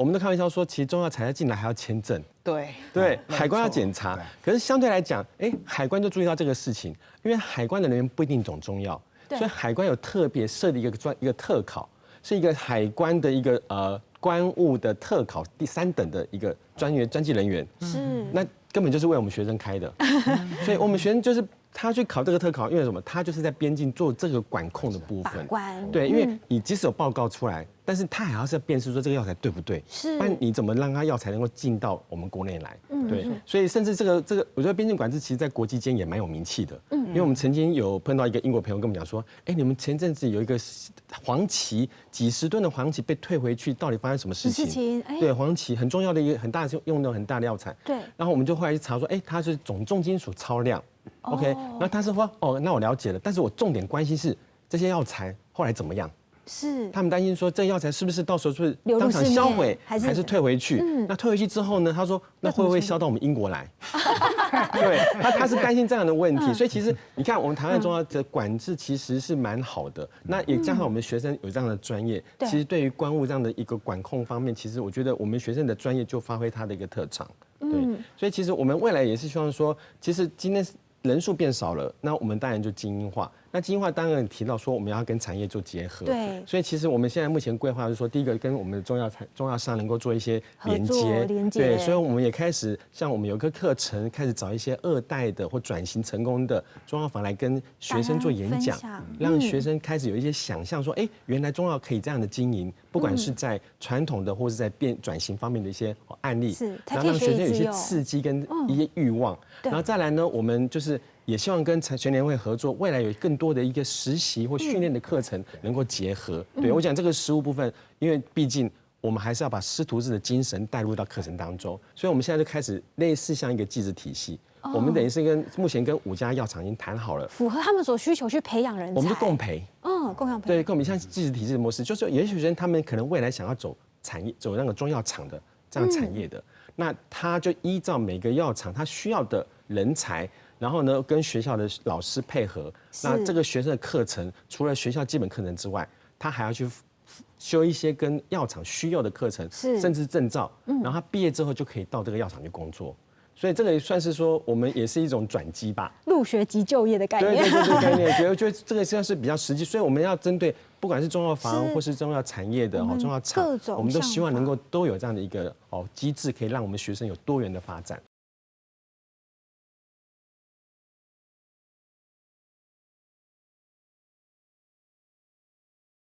我们都开玩笑说，其实中药材进来还要签证，对，海关要检查。可是相对来讲，海关就注意到这个事情，因为海关的人员不一定懂中药，所以海关有特别设立一个特考，是一个海关的一个关务的特考第3等的一个专技人员。是，那根本就是为我们学生开的，所以我们学生就是他去考这个特考，因为什么？他就是在边境做这个管控的部分。对，因为你即使有报告出来，但是他还要是要辨识说这个药材对不对，是，不然你怎么让他药材能够进到我们国内来？对，所以甚至这个，我觉得边境管制其实在国际间也蛮有名气的。因为我们曾经有碰到一个英国朋友跟我们讲说，你们前阵子有一个黄芪几10吨的黄芪被退回去，到底发生什么事情？对，黄芪很重要的一个很大的用的很大的药材。对，然后我们就后来去查说，它是重金属超量。OK， 然后他是说，那我了解了，但是我重点关心是这些药材后来怎么样？是，他们担心说这个药材是不是到时候是当场销毁，还是退回去？那退回去之后呢？他说，那会不会销到我们英国来？对，他是担心这样的问题，所以其实你看，我们台湾中药的管制其实是蛮好的。那也加上我们学生有这样的专业，其实对于关务这样的一个管控方面，其实我觉得我们学生的专业就发挥他的一个特长。对，所以其实我们未来也是希望说，其实今天人数变少了，那我们当然就精英化。那精英化当然提到说我们要跟产业做结合，对，所以其实我们现在目前规划是说，第一个跟我们的中药商能够做一些连接，对，所以我们也开始像我们有个课程，开始找一些2代的或转型成功的中药房来跟学生做演讲，让学生开始有一些想象说，原来中药可以这样的经营，不管是在传统的或是在转型方面的一些案例，然后让学生有一些刺激跟一些欲望，然后再来呢，我们就是也希望跟全联会合作，未来有更多的一个实习或训练的课程能够结合。对，我讲这个实务部分，因为毕竟我们还是要把师徒制的精神带入到课程当中，所以我们现在就开始类似像一个技职体系。我们等于是目前跟5家药厂已经谈好了，符合他们所需求去培养人才，我们就共培。共养培。对，共培像技职体制的模式，就是有些学生他们可能未来想要走产业，走那个中药厂的这样产业的，那他就依照每个药厂他需要的人才。然后呢，跟学校的老师配合，那这个学生的课程除了学校基本课程之外，他还要去修一些跟药厂需要的课程，甚至证照。然后他毕业之后就可以到这个药厂去工作。所以这个也算是说，我们也是一种转机吧，入学即就业的概念。对概念，我觉得这个算是比较实际。所以我们要针对不管是中药房或是中药产业的中药厂，我们都希望能够都有这样的一个机制，可以让我们学生有多元的发展。